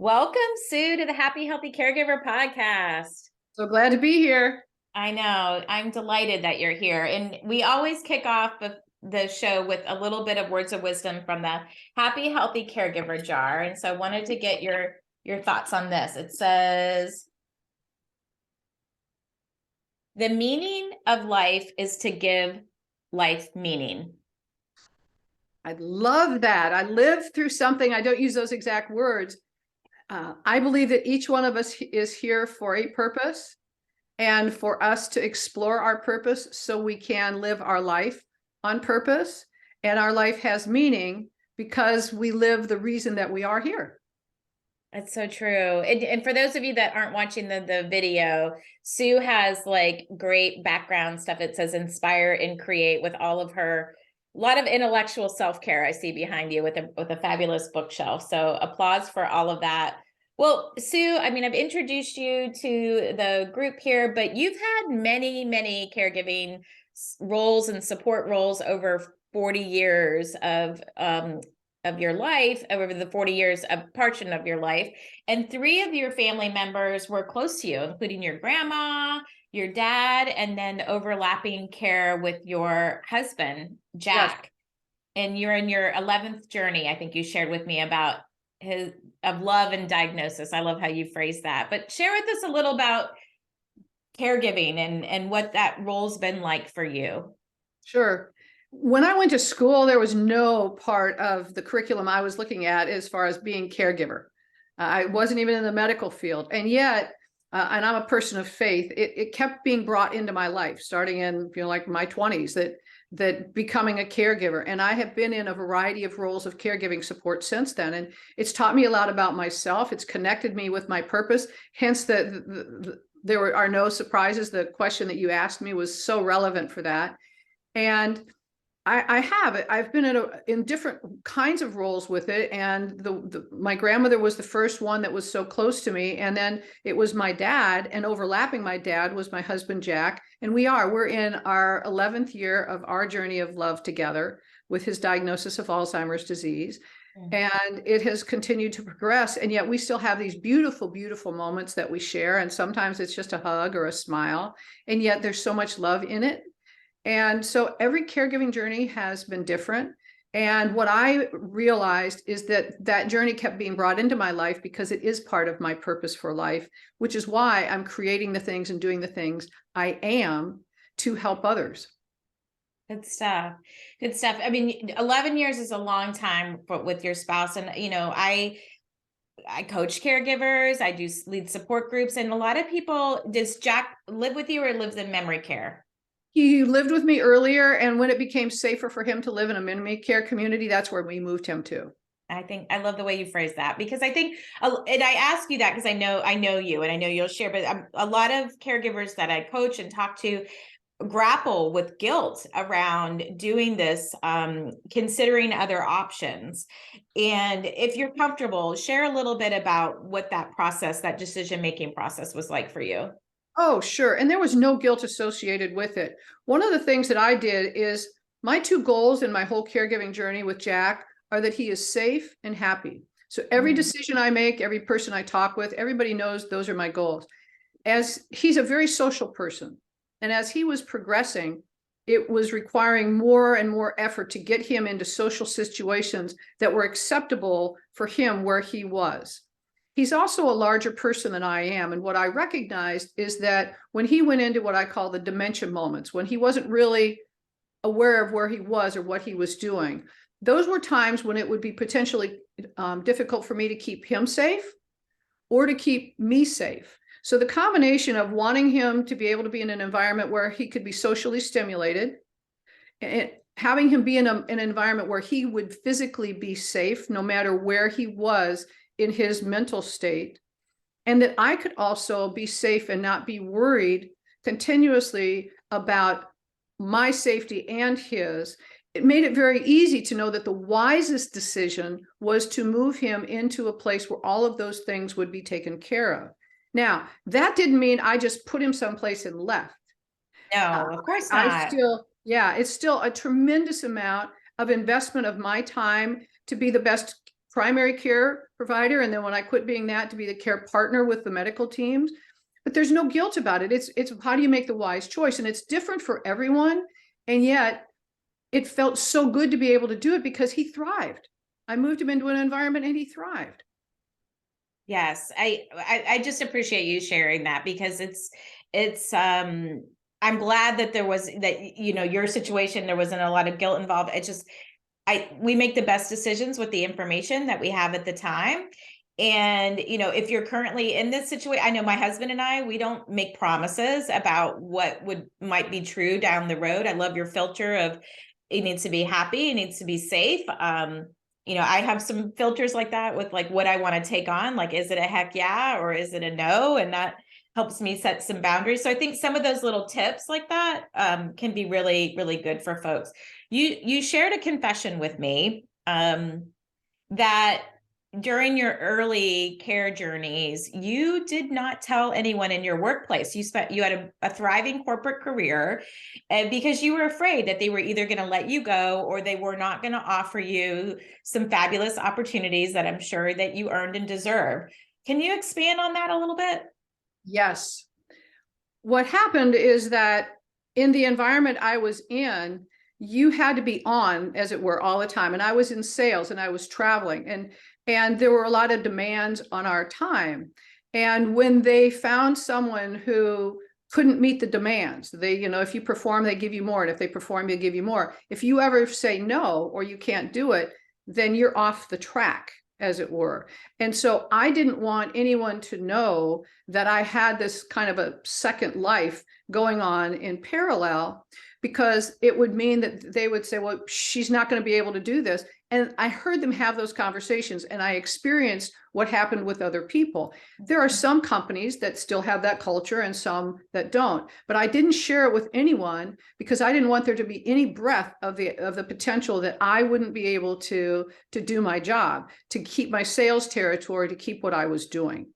Welcome, Sue, to the Happy Healthy Caregiver podcast. So glad to be here. I know, I'm delighted that you're here. And we always kick off the show with a little bit of words of wisdom from the Happy Healthy Caregiver jar. And so I wanted to get your thoughts on this. It says, the meaning of life is to give life meaning. I love that. I lived through something. I don't use those exact words. I believe that each one of us is here for a purpose and for us to explore our purpose so we can live our life on purpose. And our life has meaning because we live the reason that we are here. That's so true. And for those of you that aren't watching the video, Sue has like great background stuff. It says inspire and create with all of her, a lot of intellectual self-care I see behind you with a fabulous bookshelf. So applause for all of that. Well, Sue, I mean, I've introduced you to the group here, but you've had many caregiving roles and support roles over 40 years of your life, over the 40 years of portion of your life. And 3 of your family members were close to you, including your grandma, your dad, and then overlapping care with your husband, Jack. Yes. And you're in your 11th journey, I think you shared with me about his of love and diagnosis. I love how you phrase that. But share with us a little about caregiving and what that role's been like for you. Sure. When I went to school, there was no part of the curriculum I was looking at as far as being caregiver. I wasn't even in the medical field. And yet, and I'm a person of faith, it kept being brought into my life, starting in, like my 20s, that becoming a caregiver. And I have been in a variety of roles of caregiving support since then. And it's taught me a lot about myself. It's connected me with my purpose. Hence, there are no surprises. The question that you asked me was so relevant for that. And I've been in different kinds of roles with it. And my grandmother was the first one that was so close to me. And then it was my dad, and overlapping my dad was my husband, Jack. And we're in our 11th year of our journey of love together with his diagnosis of Alzheimer's disease. And it has continued to progress. And yet we still have these beautiful moments that we share. And sometimes it's just a hug or a smile. And yet there's so much love in it. And so every caregiving journey has been different. And what I realized is that journey kept being brought into my life because it is part of my purpose for life, which is why I'm creating the things and doing the things I am to help others. Good stuff. Good stuff. I mean, 11 years is a long time with your spouse. And, I coach caregivers. I do lead support groups. And a lot of people, does Jack live with you or lives in memory care? He lived with me earlier, and when it became safer for him to live in a memory care community, that's where we moved him to. I think I love the way you phrase that, because I think, and I ask you that because I know you, and I know you'll share, but a lot of caregivers that I coach and talk to grapple with guilt around doing this, considering other options. And if you're comfortable, share a little bit about what that decision-making process was like for you. Oh, sure. And there was no guilt associated with it. One of the things that I did is my 2 goals in my whole caregiving journey with Jack are that he is safe and happy. So every decision I make, every person I talk with, everybody knows those are my goals. As he's a very social person, and as he was progressing, it was requiring more and more effort to get him into social situations that were acceptable for him where he was. He's also a larger person than I am. And what I recognized is that when he went into what I call the dementia moments, when he wasn't really aware of where he was or what he was doing, those were times when it would be potentially difficult for me to keep him safe or to keep me safe. So the combination of wanting him to be able to be in an environment where he could be socially stimulated, and having him be in an environment where he would physically be safe no matter where he was in his mental state, and that I could also be safe and not be worried continuously about my safety and his, it made it very easy to know that the wisest decision was to move him into a place where all of those things would be taken care of. Now, that didn't mean I just put him someplace and left. No, of course not. It's still a tremendous amount of investment of my time to be the best primary care provider. And then when I quit being that, to be the care partner with the medical teams. But there's no guilt about it. It's how do you make the wise choice? And it's different for everyone. And yet it felt so good to be able to do it because he thrived. I moved him into an environment and he thrived. Yes, I just appreciate you sharing that, because it's I'm glad that there was that, you know, your situation, there wasn't a lot of guilt involved. It just we make the best decisions with the information that we have at the time. And, you know, if you're currently in this situation, I know my husband and I, we don't make promises about what might be true down the road. I love your filter of it needs to be happy, it needs to be safe. You know, I have some filters like that with like what I want to take on, like, is it a heck yeah, or is it a no? And that helps me set some boundaries. So I think some of those little tips like that can be really, really good for folks. You shared a confession with me that during your early care journeys, you did not tell anyone in your workplace. You had a thriving corporate career, and because you were afraid that they were either going to let you go or they were not going to offer you some fabulous opportunities that I'm sure that you earned and deserved. Can you expand on that a little bit? Yes. What happened is that in the environment I was in, you had to be on, as it were, all the time. And I was in sales and I was traveling, and there were a lot of demands on our time. And when they found someone who couldn't meet the demands, they, you know, if you perform, they give you more. And if they perform, they give you more. If you ever say no, or you can't do it, then you're off the track, as it were. And so I didn't want anyone to know that I had this kind of a second life going on in parallel, because it would mean that they would say, well, she's not going to be able to do this. And I heard them have those conversations, and I experienced what happened with other people. There are some companies that still have that culture and some that don't, but I didn't share it with anyone because I didn't want there to be any breath of the potential that I wouldn't be able to do my job, to keep my sales territory, to keep what I was doing.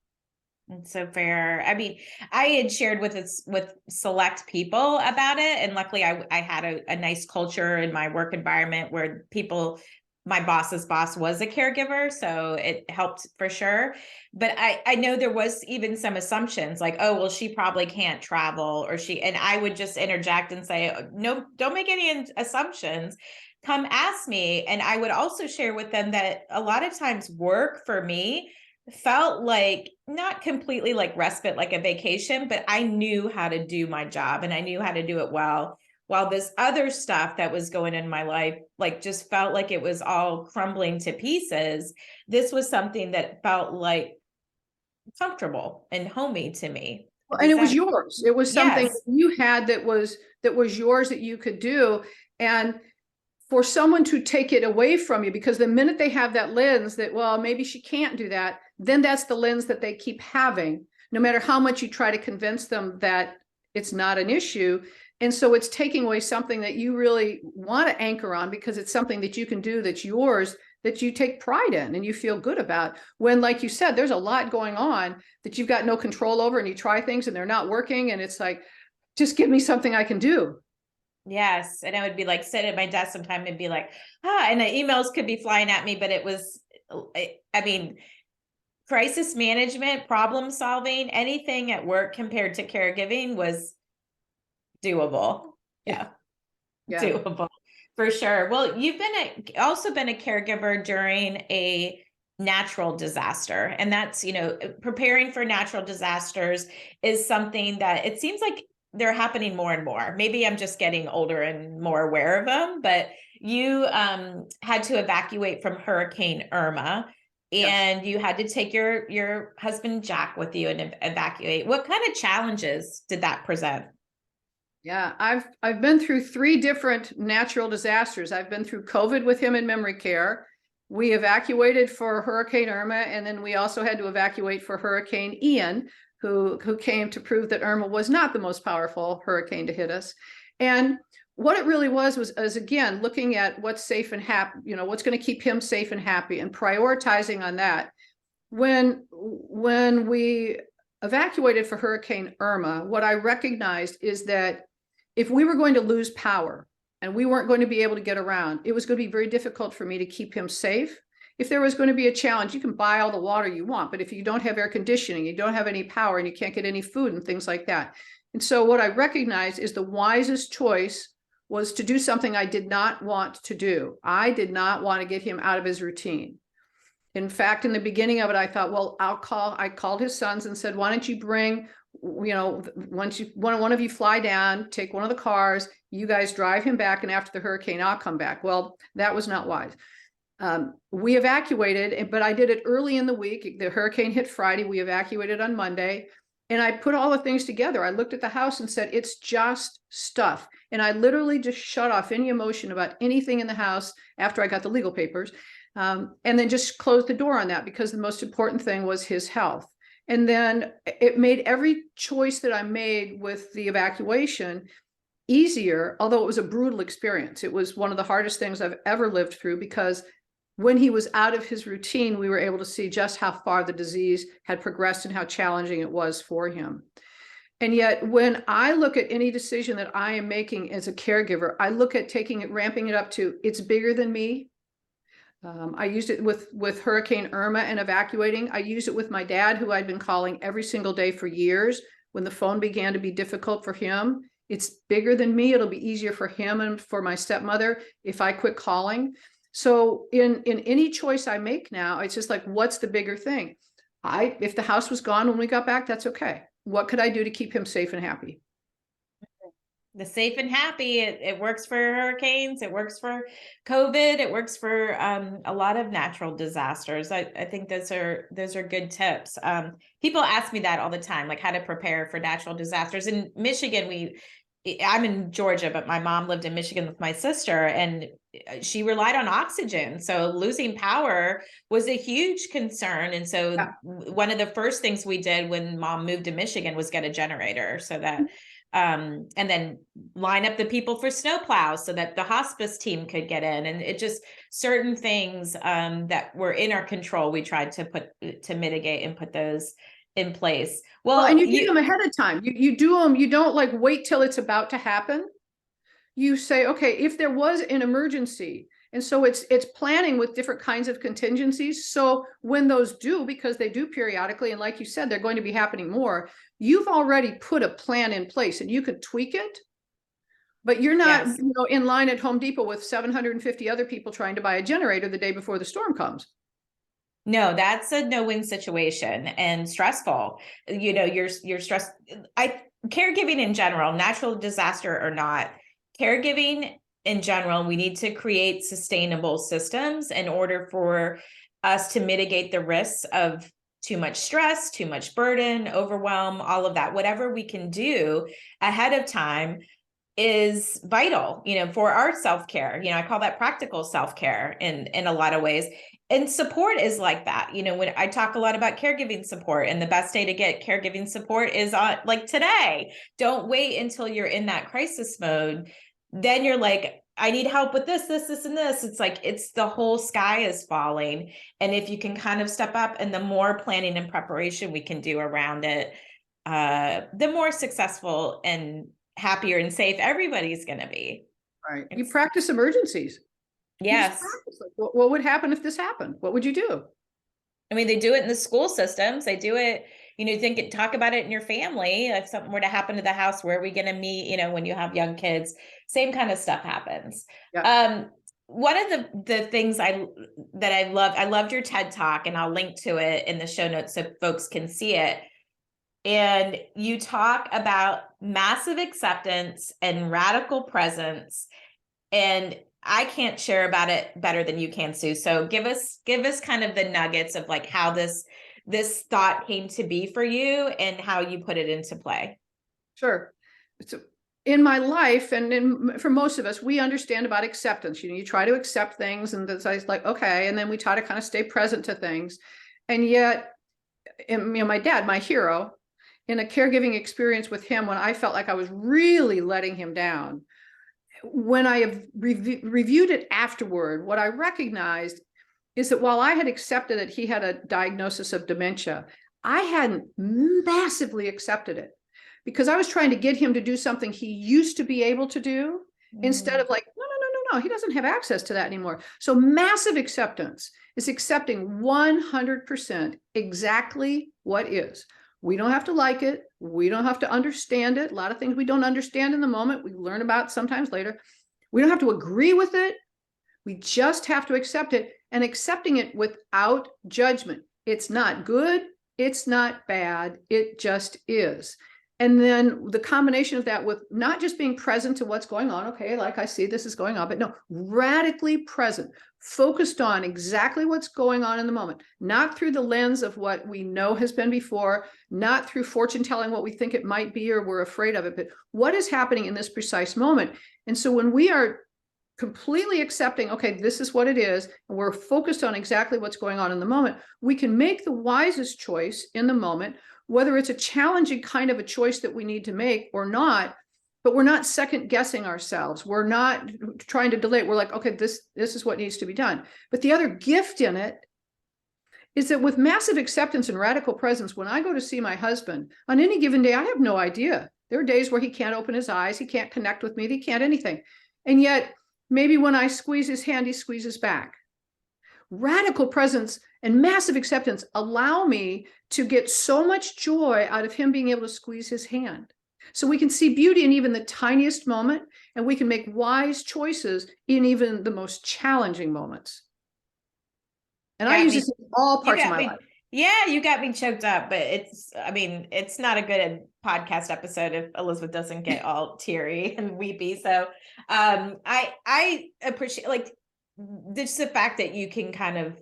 It's so fair. I mean, I had shared with select people about it, and luckily I had a nice culture in my work environment where people, my boss's boss was a caregiver, so it helped for sure. But I know there was even some assumptions like, oh, well, she probably can't travel, or and I would just interject and say, no, don't make any assumptions. Come ask me. And I would also share with them that a lot of times work for me felt like not completely like respite, like a vacation, but I knew how to do my job and I knew how to do it well. While this other stuff that was going in my life, like, just felt like it was all crumbling to pieces. This was something that felt like comfortable and homey to me. And it was yours. It was something Yes. you had that was yours, that you could do. And for someone to take it away from you, because the minute they have that lens that, well, maybe she can't do that, then that's the lens that they keep having, no matter how much you try to convince them that it's not an issue. And so it's taking away something that you really want to anchor on, because it's something that you can do that's yours, that you take pride in and you feel good about. When, like you said, there's a lot going on that you've got no control over, and you try things and they're not working, and it's like, just give me something I can do. Yes. And I would be like, sit at my desk sometime and be like, and the emails could be flying at me, but it was, I mean, crisis management, problem solving, anything at work compared to caregiving was doable. Yeah. Doable for sure. Well, you've also been a caregiver during a natural disaster, and that's, you know, preparing for natural disasters is something that it seems like they're happening more and more. Maybe I'm just getting older and more aware of them, but you had to evacuate from Hurricane Irma, and you had to take your husband Jack with you and evacuate. What kind of challenges did that present? Yeah, I've been through 3 different natural disasters. I've been through COVID with him in memory care. We evacuated for Hurricane Irma, and then we also had to evacuate for Hurricane Ian, who came to prove that Irma was not the most powerful hurricane to hit us. And what it really was again, looking at what's safe and happy, you know, what's going to keep him safe and happy, and prioritizing on that. When we evacuated for Hurricane Irma, what I recognized is that if we were going to lose power and we weren't going to be able to get around, it was going to be very difficult for me to keep him safe if there was going to be a challenge, you can buy all the water you want, but if you don't have air conditioning, you don't have any power, and you can't get any food and things like that. And so what I recognized is the wisest choice was to do something I did not want to do. I did not want to get him out of his routine. In fact, in the beginning of it, I thought, well, I called his sons and said, why don't you bring, once one of you fly down, take one of the cars, you guys drive him back, and after the hurricane, I'll come back. Well, that was not wise. We evacuated, but I did it early in the week. The hurricane hit Friday. We evacuated on Monday, and I put all the things together. I looked at the house and said, it's just stuff. And I literally just shut off any emotion about anything in the house after I got the legal papers. And then just closed the door on that, because the most important thing was his health. And then it made every choice that I made with the evacuation easier, although it was a brutal experience. It was one of the hardest things I've ever lived through, because when he was out of his routine, we were able to see just how far the disease had progressed and how challenging it was for him. And yet, when I look at any decision that I am making as a caregiver, I look at ramping it up to, it's bigger than me. I used it with Hurricane Irma and evacuating. I used it with my dad, who I'd been calling every single day for years. When the phone began to be difficult for him, it's bigger than me. It'll be easier for him and for my stepmother if I quit calling. So in any choice I make now, it's just like, what's the bigger thing? If the house was gone when we got back, that's okay. What could I do to keep him safe and happy? The safe and happy, it works for hurricanes, it works for COVID, it works for a lot of natural disasters. I think those are good tips. People ask me that all the time, like how to prepare for natural disasters. In Michigan, I'm in Georgia, but my mom lived in Michigan with my sister, and she relied on oxygen. So losing power was a huge concern. And so one of the first things we did when mom moved to Michigan was get a generator, so that and then line up the people for snowplows so that the hospice team could get in. And it just, certain things that were in our control, we tried to mitigate and put those in place. Well, and you do them ahead of time. You do them, you don't like wait till it's about to happen. You say, okay, if there was an emergency, and so it's planning with different kinds of contingencies. So when those do, because they do periodically, and like you said, they're going to be happening more, you've already put a plan in place, and you could tweak it, but you're not in line at Home Depot with 750 other people trying to buy a generator the day before the storm comes. No, that's a no-win situation and stressful. You're stressed. Caregiving in general, natural disaster or not, caregiving in general, we need to create sustainable systems in order for us to mitigate the risks of too much stress, too much burden, overwhelm, all of that. Whatever we can do ahead of time is vital, for our self-care. I call that practical self-care in a lot of ways. And support is like that. When I talk a lot about caregiving support, and the best day to get caregiving support is like today. Don't wait until you're in that crisis mode. Then you're like, I need help with this, and this. It's like, it's the whole sky is falling. And if you can kind of step up, and the more planning and preparation we can do around it, the more successful and happier and safe everybody's going to be. Right. You practice emergencies. Yes. What would happen if this happened? What would you do? I mean, they do it in the school systems. They do it, talk about it in your family. If something were to happen to the house, where are we going to meet? When you have young kids, same kind of stuff happens. Yeah. One of the things I loved your TED Talk, and I'll link to it in the show notes so folks can see it. And you talk about massive acceptance and radical presence, and I can't share about it better than you can, Sue. So give us kind of the nuggets of like how this thought came to be for you and how you put it into play. Sure. So in my life, and for most of us, we understand about acceptance. You try to accept things, and it's like, okay. And then we try to kind of stay present to things. And yet, my dad, my hero, in a caregiving experience with him, when I felt like I was really letting him down, when I have reviewed it afterward, what I recognized is that while I had accepted that he had a diagnosis of dementia, I hadn't massively accepted it, because I was trying to get him to do something he used to be able to do, instead of like, no, he doesn't have access to that anymore. So massive acceptance is accepting 100% exactly what is. We don't have to like it. We don't have to understand it. A lot of things we don't understand in the moment, we learn about sometimes later. We don't have to agree with it. We just have to accept it, and accepting it without judgment. It's not good. It's not bad. It just is. And then the combination of that with not just being present to what's going on. Okay, like I see this is going on, but no, radically present, focused on exactly what's going on in the moment, not through the lens of what we know has been before, not through fortune telling what we think it might be or we're afraid of it, but what is happening in this precise moment. And so when we are completely accepting, okay, this is what it is, and we're focused on exactly what's going on in the moment, we can make the wisest choice in the moment, whether it's a challenging kind of a choice that we need to make or not, but we're not second guessing ourselves. We're not trying to delay it. We're like, okay, this is what needs to be done. But the other gift in it is that with massive acceptance and radical presence, when I go to see my husband on any given day, I have no idea. There are days where he can't open his eyes, he can't connect with me, he can't anything. And yet, maybe when I squeeze his hand, he squeezes back. Radical presence and massive acceptance allow me to get so much joy out of him being able to squeeze his hand. So we can see beauty in even the tiniest moment, and we can make wise choices in even the most challenging moments. And I use this in all parts of my life. Yeah, you got me choked up, but it's not a good podcast episode if Elizabeth doesn't get all teary and weepy. So I appreciate like just the fact that you can kind of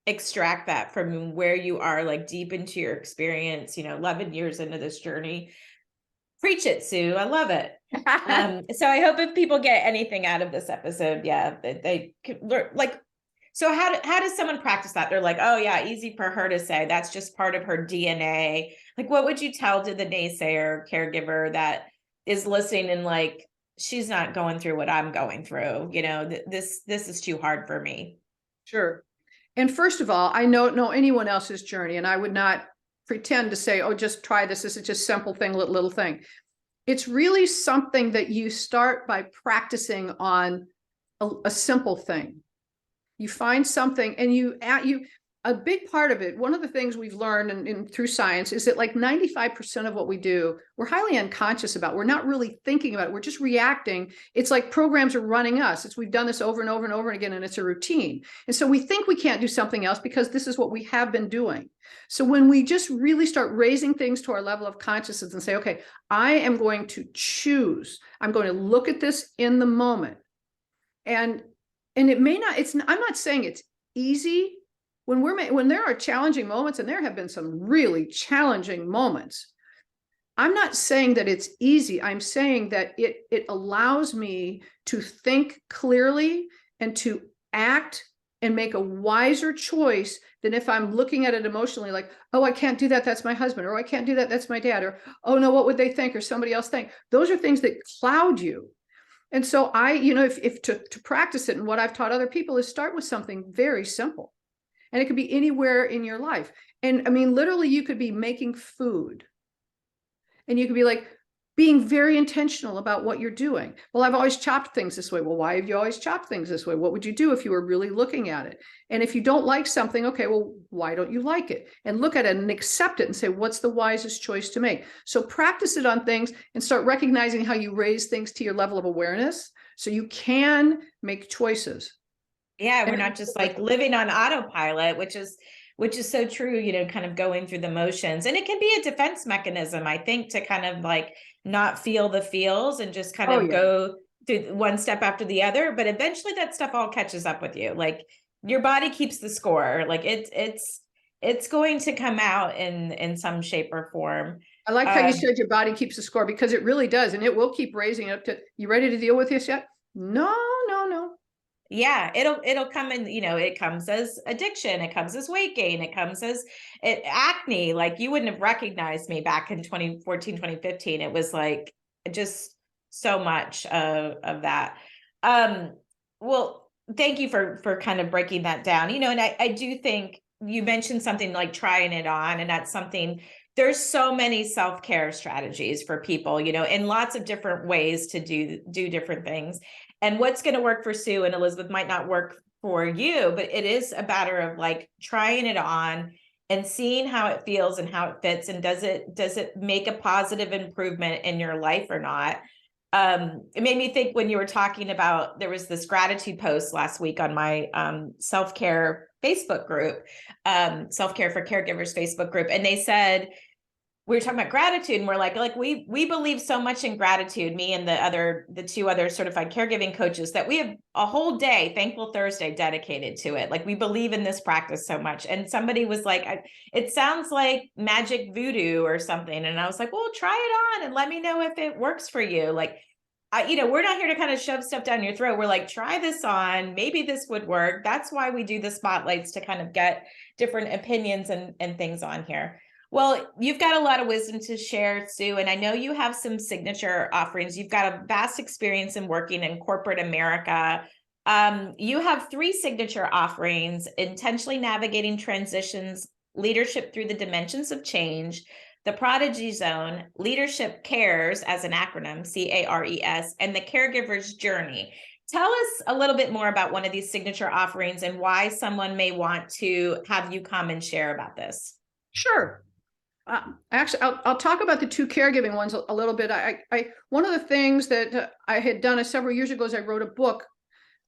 extract that from where you are, like deep into your experience, 11 years into this journey. Preach it, Sue. I love it. So I hope if people get anything out of this episode, they can learn, like, so how does someone practice that? They're like, oh yeah, easy for her to say. That's just part of her DNA. Like, what would you tell to the naysayer caregiver that is listening and like, she's not going through what I'm going through? This is too hard for me. Sure. And first of all, I don't know anyone else's journey, and I would not pretend to say, oh, just try this. This is just simple thing, little thing. It's really something that you start by practicing on a simple thing. You find something and a big part of it, one of the things we've learned and through science is that like 95% of what we do, we're highly unconscious about. We're not really thinking about it. We're just reacting. It's like programs are running us. We've done this over and over and over again, and it's a routine. And so we think we can't do something else because this is what we have been doing. So when we just really start raising things to our level of consciousness and say, okay, I am going to choose, I'm going to look at this in the moment. And it may not, I'm not saying it's easy. When there are challenging moments, and there have been some really challenging moments, I'm not saying that it's easy. I'm saying that it allows me to think clearly and to act and make a wiser choice than if I'm looking at it emotionally, like, oh, I can't do that, that's my husband, or I can't do that, that's my dad, or oh no, what would they think, or somebody else think. Those are things that cloud you. And so if to practice it, and what I've taught other people is start with something very simple. And it could be anywhere in your life. And I mean, literally, you could be making food. And you could be like being very intentional about what you're doing. Well, I've always chopped things this way. Well, why have you always chopped things this way? What would you do if you were really looking at it? And if you don't like something, okay, well, why don't you like it? And look at it and accept it and say, what's the wisest choice to make? So practice it on things and start recognizing how you raise things to your level of awareness so you can make choices. Yeah, we're not just like living on autopilot, which is so true, kind of going through the motions. And it can be a defense mechanism, I think, to kind of like not feel the feels and just kind of go through one step after the other. But eventually that stuff all catches up with you. Like your body keeps the score. Like it's going to come out in some shape or form. I like how you said your body keeps the score, because it really does. And it will keep raising it up to, you ready to deal with this yet? No. Yeah, it'll come in, it comes as addiction, it comes as weight gain, it comes as acne. Like you wouldn't have recognized me back in 2014, 2015. It was like just so much of that. Well, thank you for kind of breaking that down, and I do think you mentioned something like trying it on, and that's something. There's so many self-care strategies for people, in lots of different ways to do different things. And what's going to work for Sue and Elizabeth might not work for you, but it is a matter of like trying it on and seeing how it feels and how it fits, and does it make a positive improvement in your life or not. It made me think when you were talking about, there was this gratitude post last week on my self-care Facebook group, self-care for caregivers Facebook group, and they said, we were talking about gratitude, and we're like we believe so much in gratitude, me and the two other certified caregiving coaches, that we have a whole day, Thankful Thursday, dedicated to it. Like we believe in this practice so much. And somebody was like, it sounds like magic voodoo or something. And I was like, well, try it on and let me know if it works for you. Like, we're not here to kind of shove stuff down your throat. We're like, try this on, maybe this would work. That's why we do the spotlights, to kind of get different opinions and things on here. Well, you've got a lot of wisdom to share, Sue, and I know you have some signature offerings. You've got a vast experience in working in corporate America. You have 3 signature offerings: intentionally navigating transitions, leadership through the dimensions of change, the Prodigy Zone, Leadership Cares as an acronym, CARES, and the Caregiver's Journey. Tell us a little bit more about one of these signature offerings and why someone may want to have you come and share about this. Sure. Actually, I'll talk about the 2 caregiving ones a little bit. One of the things that I had done several years ago is I wrote a book,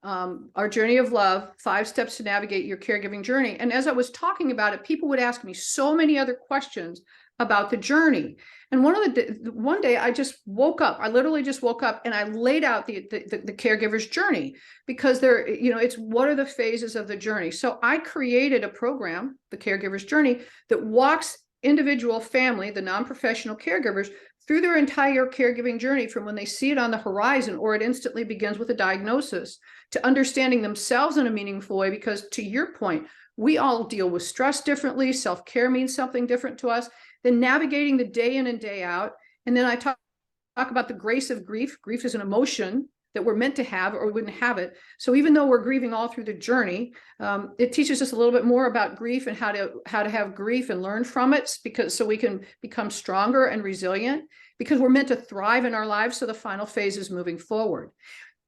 Our Journey of Love, 5 Steps to Navigate Your Caregiving Journey. And as I was talking about it, people would ask me so many other questions about the journey. And one day I just woke up. I literally just woke up and I laid out the caregiver's journey, because it's what are the phases of the journey. So I created a program, the Caregiver's Journey, that walks individual family, the non-professional caregivers, through their entire caregiving journey, from when they see it on the horizon, or it instantly begins with a diagnosis, to understanding themselves in a meaningful way. Because to your point, we all deal with stress differently. Self-care means something different to us. Then navigating the day in and day out. And then I talk about the grace of grief. Grief is an emotion that we're meant to have, or we wouldn't have it. So even though we're grieving all through the journey, it teaches us a little bit more about grief and how to have grief and learn from it, so we can become stronger and resilient, because we're meant to thrive in our lives. So the final phase is moving forward.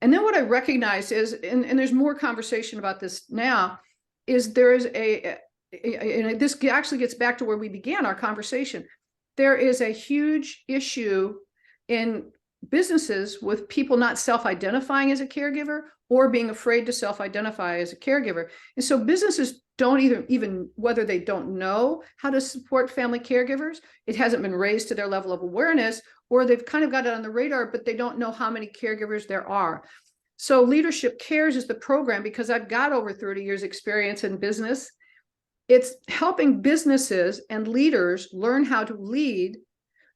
And then what I recognize is, and there's more conversation about this now, is there is and this actually gets back to where we began our conversation. There is a huge issue in businesses with people not self-identifying as a caregiver, or being afraid to self-identify as a caregiver. And so businesses don't even whether they don't know how to support family caregivers, it hasn't been raised to their level of awareness, or they've kind of got it on the radar, but they don't know how many caregivers there are. So Leadership Cares is the program, because I've got over 30 years experience in business. It's helping businesses and leaders learn how to lead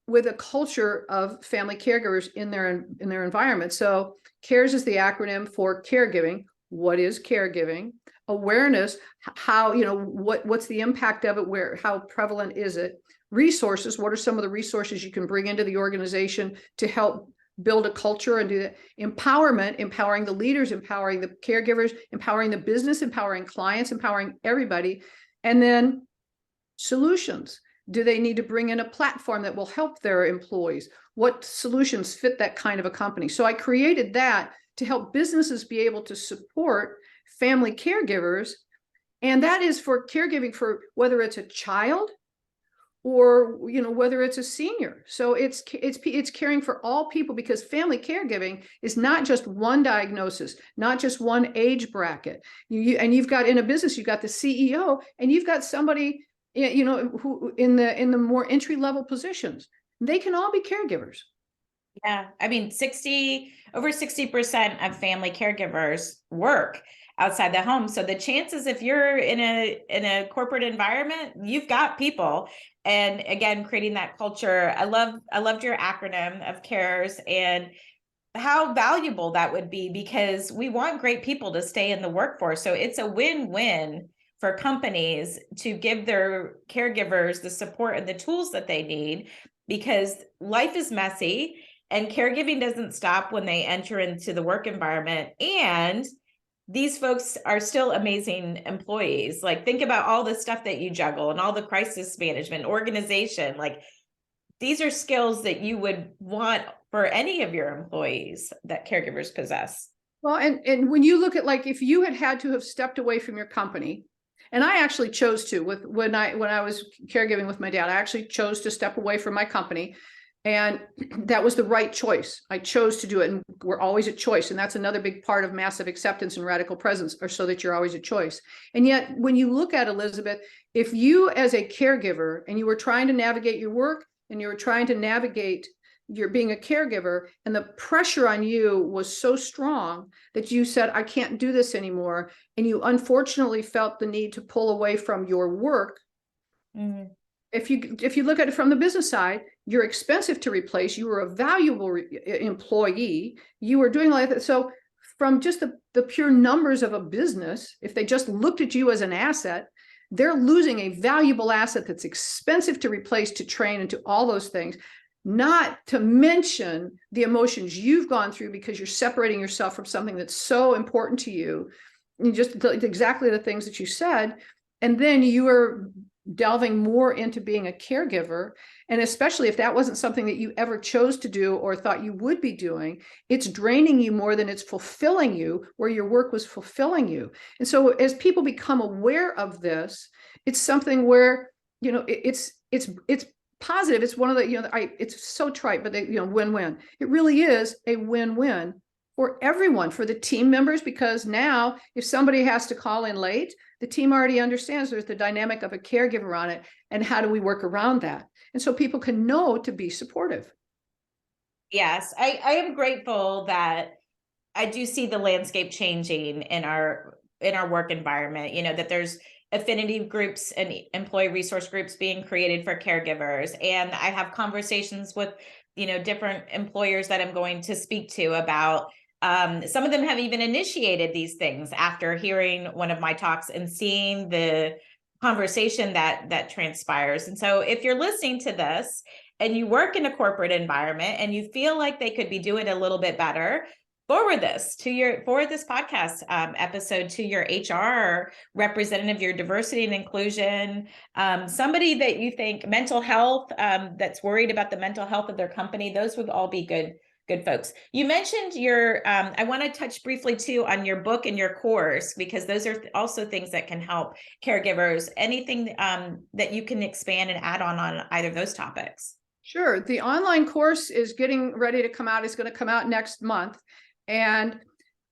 with a culture of family caregivers in their environment. So CARES is the acronym for caregiving. What is caregiving? Awareness, how, what's the impact of it? How prevalent is it? Resources, what are some of the resources you can bring into the organization to help build a culture and do that? Empowerment, empowering the leaders, empowering the caregivers, empowering the business, empowering clients, empowering everybody. And then solutions. Do they need to bring in a platform that will help their employees? What solutions fit that kind of a company? So I created that to help businesses be able to support family caregivers. And that is for caregiving for whether it's a child or, whether it's a senior. So it's caring for all people, because family caregiving is not just one diagnosis, not just one age bracket. And you've got, in a business, you've got the CEO, and you've got somebody, who in the more entry level positions. They can all be caregivers. Yeah, I mean, over 60% of family caregivers work outside the home. So the chances, if you're in a corporate environment, you've got people. And again, creating that culture. I loved your acronym of CARES, and how valuable that would be, because we want great people to stay in the workforce. So it's a win-win for companies to give their caregivers the support and the tools that they need, because life is messy and caregiving doesn't stop when they enter into the work environment. And these folks are still amazing employees. Like, think about all the stuff that you juggle and all the crisis management, organization. Like, these are skills that you would want for any of your employees that caregivers possess. Well, and when you look at, like, if you had to have stepped away from your company, and I actually chose to, when I was caregiving with my dad, I actually chose to step away from my company. And that was the right choice. I chose to do it. And we're always a choice. And that's another big part of massive acceptance and radical presence, or so that you're always a choice. And yet, when you look at, Elizabeth, if you as a caregiver and you were trying to navigate your work and you were trying to navigate your being a caregiver, and the pressure on you was so strong that you said, I can't do this anymore, and you unfortunately felt the need to pull away from your work. Mm-hmm. If you look at it from the business side, you're expensive to replace. You were a valuable employee. You were doing like that. So from just the pure numbers of a business, if they just looked at you as an asset, they're losing a valuable asset that's expensive to replace, to train, and to all those things. Not to mention the emotions you've gone through because you're separating yourself from something that's so important to you. And just exactly the things that you said. And then you are delving more into being a caregiver. And especially if that wasn't something that you ever chose to do or thought you would be doing, it's draining you more than it's fulfilling you, where your work was fulfilling you. And so as people become aware of this, it's something where, it's positive. It's one of the, it's so trite, but win-win. It really is a win-win for everyone, for the team members, because now if somebody has to call in late, the team already understands there's the dynamic of a caregiver on it, and how do we work around that? And so people can know to be supportive. Yes, I am grateful that I do see the landscape changing in our work environment, that there's affinity groups and employee resource groups being created for caregivers. And I have conversations with, different employers that I'm going to speak to about, some of them have even initiated these things after hearing one of my talks and seeing the conversation that transpires. And so if you're listening to this and you work in a corporate environment and you feel like they could be doing a little bit better, forward this podcast episode to your HR representative, your diversity and inclusion, somebody that you think, mental health, that's worried about the mental health of their company. Those would all be good folks. You mentioned I want to touch briefly too on your book and your course, because those are also things that can help caregivers. Anything that you can expand and add on either of those topics? Sure. The online course is getting ready to come out. It's going to come out next month. And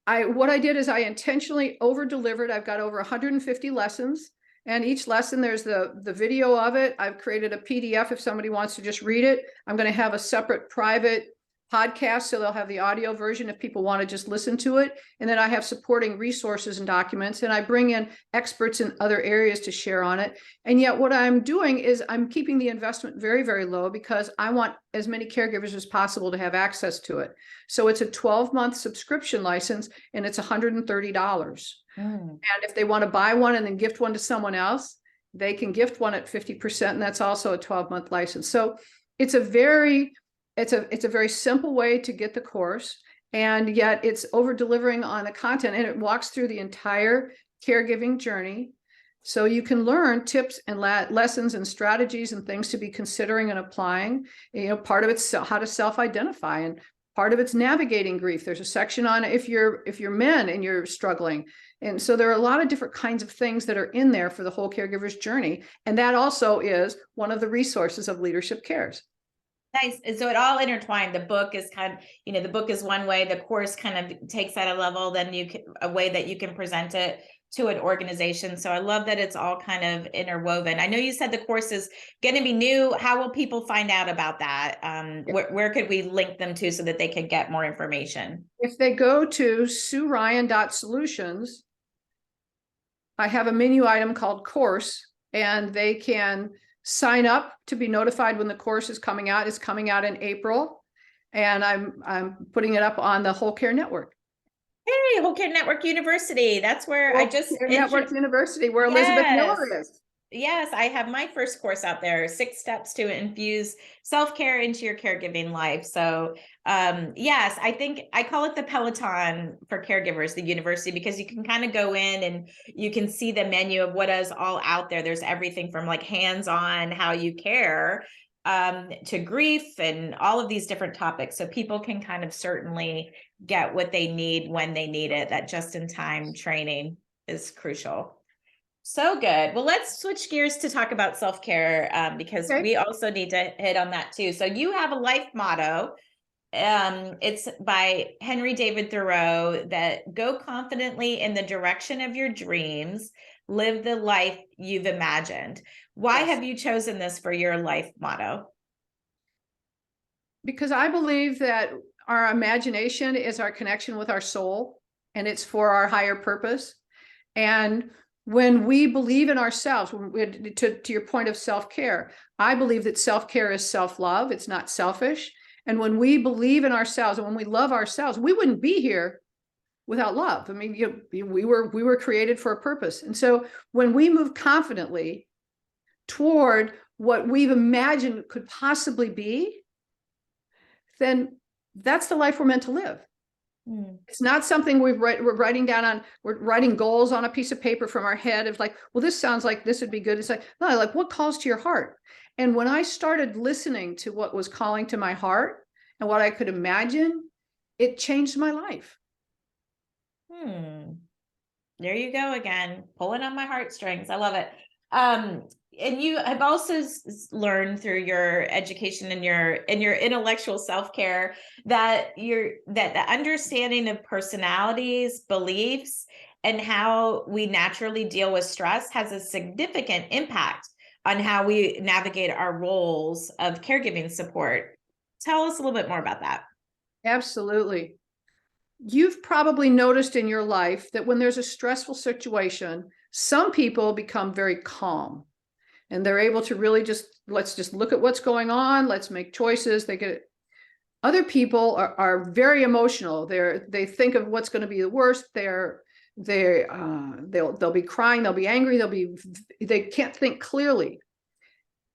what I did is I intentionally over-delivered. I've got over 150 lessons, and each lesson there's the video of it. I've created a PDF if somebody wants to just read it. I'm going to have a separate private podcast, so they'll have the audio version if people want to just listen to it. And then I have supporting resources and documents, and I bring in experts in other areas to share on it. And yet what I'm doing is I'm keeping the investment very, very low, because I want as many caregivers as possible to have access to it. So it's a 12-month subscription license, and it's $130. And if they want to buy one and then gift one to someone else, they can gift one at 50%, and that's also a 12-month license. So it's a very simple way to get the course, and yet it's over delivering on the content, and it walks through the entire caregiving journey. So you can learn tips and lessons and strategies and things to be considering and applying. Part of it's how to self-identify, and part of it's navigating grief. There's a section on if you're men and you're struggling. And so there are a lot of different kinds of things that are in there for the whole caregiver's journey. And that also is one of the resources of Leadership Cares. Nice. And so it all intertwined. The book is the book is one way, the course kind of takes that a level, then a way that you can present it to an organization. So I love that it's all kind of interwoven. I know you said the course is going to be new. How will people find out about that? Where could we link them to so that they can get more information? If they go to SueRyan.solutions, I have a menu item called course, and they can sign up to be notified when the course is coming out. It's coming out in April, and I'm putting it up on the Whole Care Network. Hey, Whole Care Network University. That's where Network University, where Elizabeth Miller is. Yes, I have my first course out there, 6 steps to infuse self-care into your caregiving life. So yes, I think I call it the Peloton for caregivers, the university, because you can kind of go in and you can see the menu of what is all out there. There's everything from like hands-on how you care to grief and all of these different topics. So people can kind of certainly get what they need when they need it. That just-in-time training is crucial. So good. Well, let's switch gears to talk about self-care, because Okay. we also need to hit on that too. So you have a life motto. It's by Henry David Thoreau, that go confidently in the direction of your dreams, live the life you've imagined. Why Yes. have you chosen this for your life motto? Because I believe that our imagination is our connection with our soul, and it's for our higher purpose. And when we believe in ourselves, to your point of self-care, I believe that self-care is self-love. It's not selfish. And when we believe in ourselves and when we love ourselves, we wouldn't be here without love. I mean, we were created for a purpose. And so when we move confidently toward what we've imagined could possibly be, then that's the life we're meant to live. It's not something we're writing down on, we're writing goals on a piece of paper from our head of like, well, this sounds like this would be good. It's like, no, like what calls to your heart? And when I started listening to what was calling to my heart and what I could imagine, it changed my life. There you go again, pulling on my heartstrings. I love it. And you have also learned through your education and your intellectual self-care that the understanding of personalities, beliefs, and how we naturally deal with stress has a significant impact on how we navigate our roles of caregiving support. Tell us a little bit more about that. Absolutely. You've probably noticed in your life that when there's a stressful situation, some people become very calm and they're able to really let's just look at what's going on. Let's make choices. They get it. Other people are very emotional. They think of what's going to be the worst. They'll be crying. They'll be angry. They can't think clearly.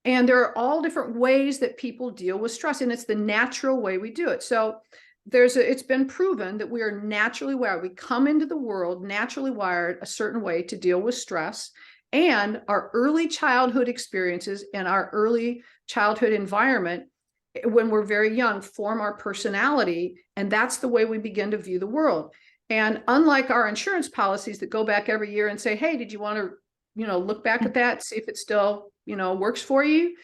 And there are all different ways that people deal with stress, and it's the natural way we do it. So it's been proven that we are naturally wired. We come into the world naturally wired a certain way to deal with stress, and our early childhood experiences and our early childhood environment when we're very young form our personality, and that's the way we begin to view the world. And unlike our insurance policies that go back every year and say, hey, did you want to look back at that, see if it still works for you,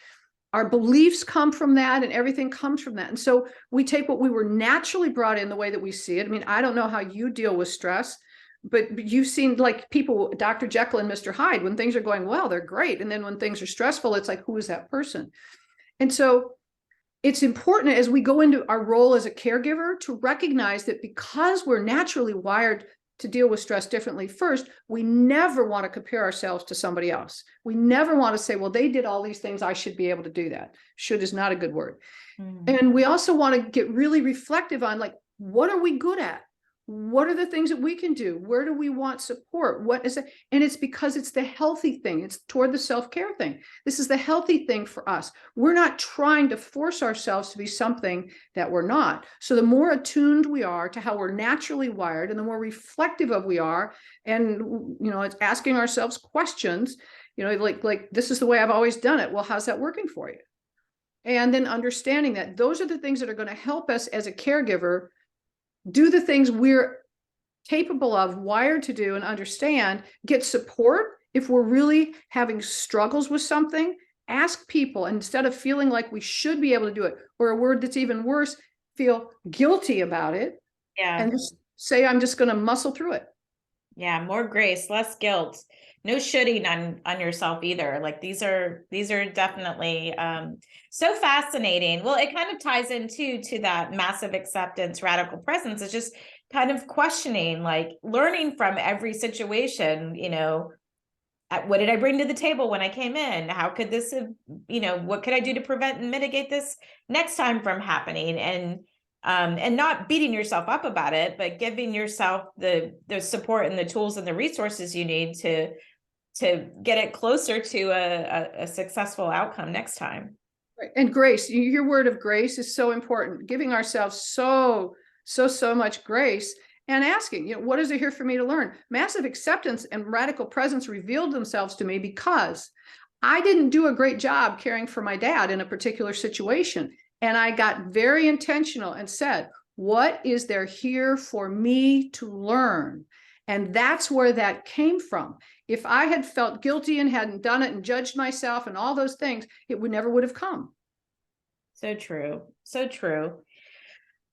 our beliefs come from that, and everything comes from that. And so we take what we were naturally brought in, the way that we see it. I mean, I don't know how you deal with stress, but you've seen like people, Dr. Jekyll and Mr. Hyde. When things are going well, they're great. And then when things are stressful, it's like, who is that person? And so it's important as we go into our role as a caregiver to recognize that because we're naturally wired to deal with stress differently, first, we never want to compare ourselves to somebody else. We never want to say, well, they did all these things, I should be able to do that. Should is not a good word. And we also want to get really reflective on, like, what are we good at? What are the things that we can do? Where do we want support? What is it? And it's because it's the healthy thing. It's toward the self-care thing. This is the healthy thing for us. We're not trying to force ourselves to be something that we're not. So the more attuned we are to how we're naturally wired, and the more reflective of we are, and it's asking ourselves questions, like this is the way I've always done it. Well, how's that working for you? And then understanding that those are the things that are going to help us as a caregiver do the things we're capable of, wired to do, and understand, get support. If we're really having struggles with something, ask people instead of feeling like we should be able to do it, or a word that's even worse, feel guilty about it. Yeah. And just say, I'm just going to muscle through it. Yeah, more grace, less guilt. No shooting on yourself either. Like these are definitely so fascinating. Well, it kind of ties into to that massive acceptance, radical presence. It's just kind of questioning, like learning from every situation, what did I bring to the table when I came in? How could this have, what could I do to prevent and mitigate this next time from happening? And not beating yourself up about it, but giving yourself the support and the tools and the resources you need to get it closer to a successful outcome next time. Right. And grace, your word of grace is so important. Giving ourselves so much grace, and asking, what is it here for me to learn? Massive acceptance and radical presence revealed themselves to me because I didn't do a great job caring for my dad in a particular situation. And I got very intentional and said, what is there here for me to learn? And that's where that came from. If I had felt guilty and hadn't done it and judged myself and all those things, it would have come. So true. So true.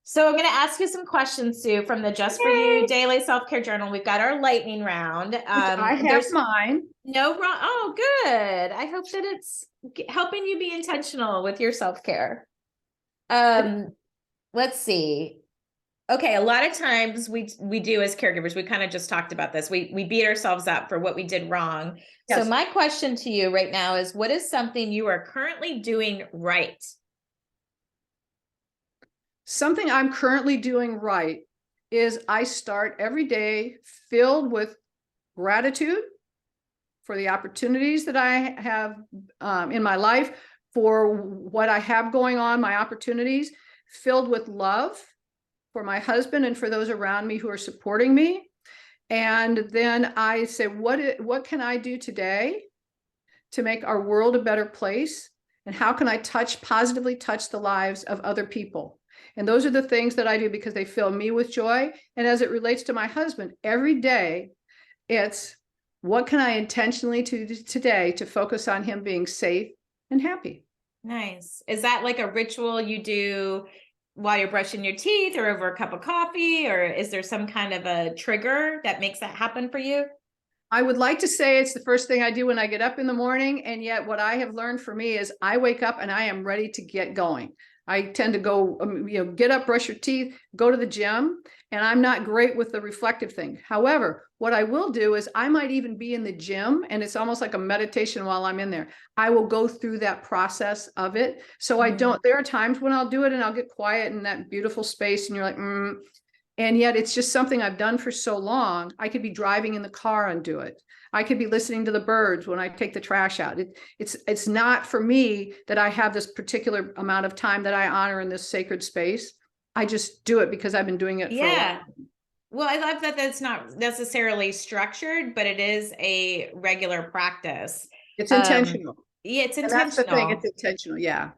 So I'm going to ask you some questions, Sue, from the Just for You Daily Self-Care Journal. We've got our lightning round. I have There's mine. no wrong. Oh, good. I hope that it's helping you be intentional with your self-care. Let's see. Okay, a lot of times we do as caregivers, we kind of just talked about this. We beat ourselves up for what we did wrong. Yes. So my question to you right now is, what is something you are currently doing right? Something I'm currently doing right is I start every day filled with gratitude for the opportunities that I have in my life, for what I have going on, my opportunities, filled with love for my husband and for those around me who are supporting me. And then I say, what can I do today to make our world a better place? And how can I positively touch the lives of other people? And those are the things that I do because they fill me with joy. And as it relates to my husband, every day, it's what can I intentionally do today to focus on him being safe and happy? Nice. Is that like a ritual you do while you're brushing your teeth or over a cup of coffee? Or is there some kind of a trigger that makes that happen for you? I would like to say it's the first thing I do when I get up in the morning. And yet what I have learned for me is I wake up and I am ready to get going. I tend to go, get up, brush your teeth, go to the gym, and I'm not great with the reflective thing. However, what I will do is I might even be in the gym and it's almost like a meditation while I'm in there. I will go through that process of it. So I don't, there are times when I'll do it and I'll get quiet in that beautiful space and you're like, And yet it's just something I've done for so long. I could be driving in the car and do it. I could be listening to the birds when I take the trash out. It's not for me that I have this particular amount of time that I honor in this sacred space. I just do it because I've been doing it for a while. Well, I love that that's not necessarily structured, but it is a regular practice. It's intentional. Yeah, it's And intentional. that's the thing. It's intentional. Yeah.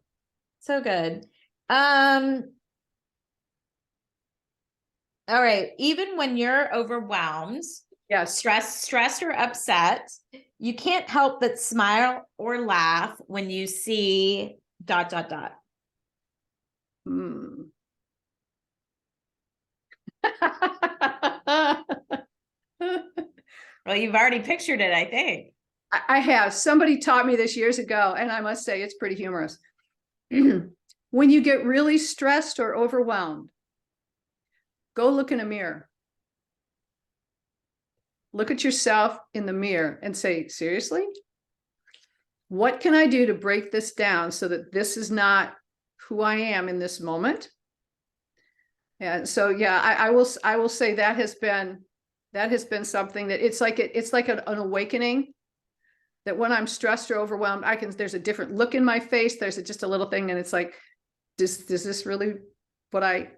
So good. All right. Even when you're overwhelmed, Yes. stressed or upset, you can't help but smile or laugh when you see ... Mm. Well, you've already pictured it, I think. I have. Somebody taught me this years ago, and I must say it's pretty humorous. When you get really stressed or overwhelmed, go look in a mirror. Look at yourself in the mirror and say, seriously? What can I do to break this down so that this is not who I am in this moment? And so, yeah, I will say that has been something that it's like an awakening, that when I'm stressed or overwhelmed, there's a different look in my face. There's just a little thing. And it's like, does this really what I,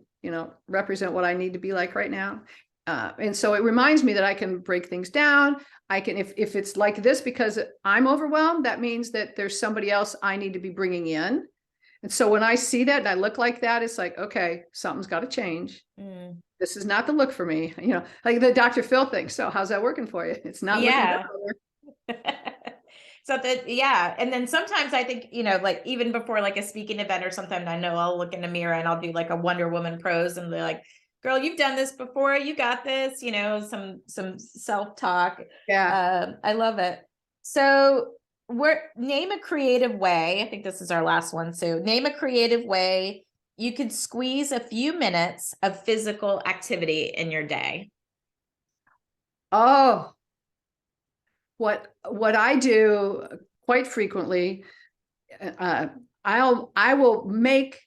represent what I need to be like right now? And so it reminds me that I can break things down. I can, if it's like this, because I'm overwhelmed, that means that there's somebody else I need to be bringing in. And so when I see that and I look like that, it's like, okay, something's got to change. This is not the look for me, like the Dr. Phil thing. So how's that working for you? It's not looking good. So that, yeah. And then sometimes I think, like even before like a speaking event or something, I know I'll look in the mirror and I'll do like a Wonder Woman pose and be like, girl, you've done this before. You got this, some self-talk. Yeah. I love it. So name a creative way. I think this is our last one, Sue. Name a creative way you could squeeze a few minutes of physical activity in your day. Oh, what I do quite frequently, I will make,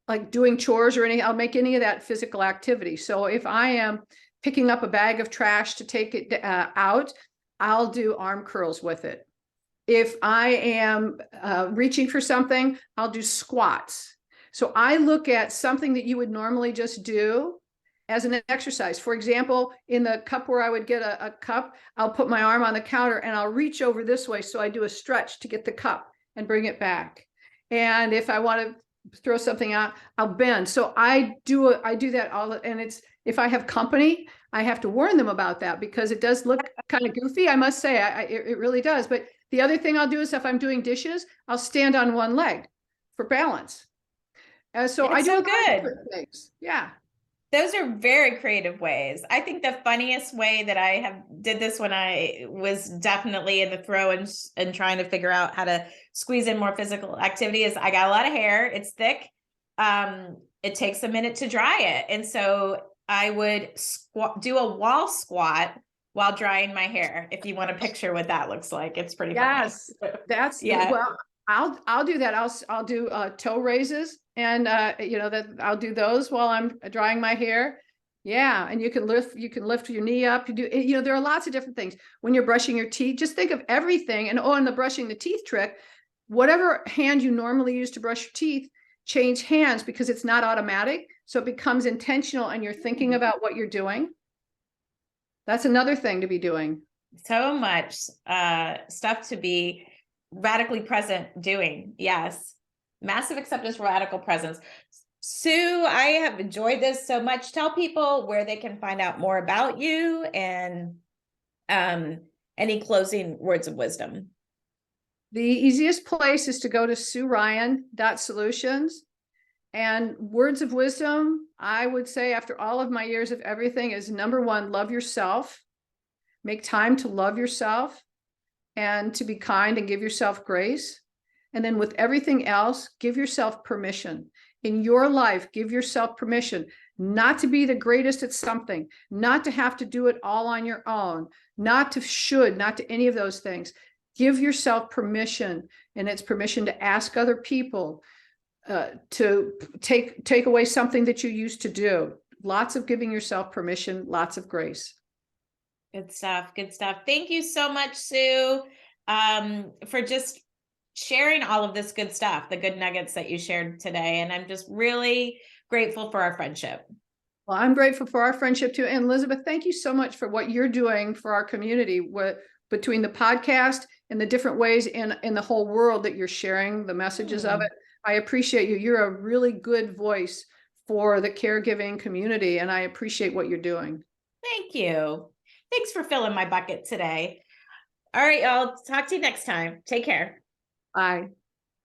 like doing chores or I'll make any of that physical activity. So if I am picking up a bag of trash to take it out, I'll do arm curls with it. If I am reaching for something, I'll do squats. So I look at something that you would normally just do as an exercise. For example, in the cup where I would get a cup, I'll put my arm on the counter and I'll reach over this way. So I do a stretch to get the cup and bring it back. And if I want to throw something out, I'll bend. So I do that all. And it's, if I have company, I have to warn them about that because it does look kind of goofy. I must say, it really does. But the other thing I'll do is if I'm doing dishes, I'll stand on one leg for balance. So I do so a lot of good. different things. Yeah. Those are very creative ways. I think the funniest way that I have did this when I was definitely in the throw and trying to figure out how to squeeze in more physical activity is I got a lot of hair. It's thick. It takes a minute to dry it. And so I would do a wall squat while drying my hair. If you want to picture what that looks like, it's pretty Yes, funny. that's Yeah. Well, I'll do that. I'll do toe raises and that I'll do those while I'm drying my hair. Yeah, and you can lift your knee up. You do there are lots of different things. When you're brushing your teeth, just think of everything. And the brushing the teeth trick, whatever hand you normally use to brush your teeth, change hands because it's not automatic. So it becomes intentional and you're thinking about what you're doing. That's another thing to be doing. So much stuff to be radically present doing. Yes. Massive acceptance, radical presence. Sue, I have enjoyed this so much. Tell people where they can find out more about you and any closing words of wisdom. The easiest place is to go to SueRyan.solutions. And words of wisdom, I would say after all of my years of everything is number one, love yourself. Make time to love yourself and to be kind and give yourself grace. And then with everything else, give yourself permission. In your life, give yourself permission not to be the greatest at something, not to have to do it all on your own, not to any of those things. Give yourself permission, and it's permission to ask other people to take away something that you used to do. Lots of giving yourself permission, lots of grace. Good stuff. Good stuff. Thank you so much, Sue, for just sharing all of this good stuff, the good nuggets that you shared today. And I'm just really grateful for our friendship. Well, I'm grateful for our friendship too. And Elizabeth, thank you so much for what you're doing for our community between the podcast and the different ways in the whole world that you're sharing the messages of it. I appreciate you. You're a really good voice for the caregiving community, and I appreciate what you're doing. Thank you. Thanks for filling my bucket today. All right, y'all. Talk to you next time. Take care. Bye.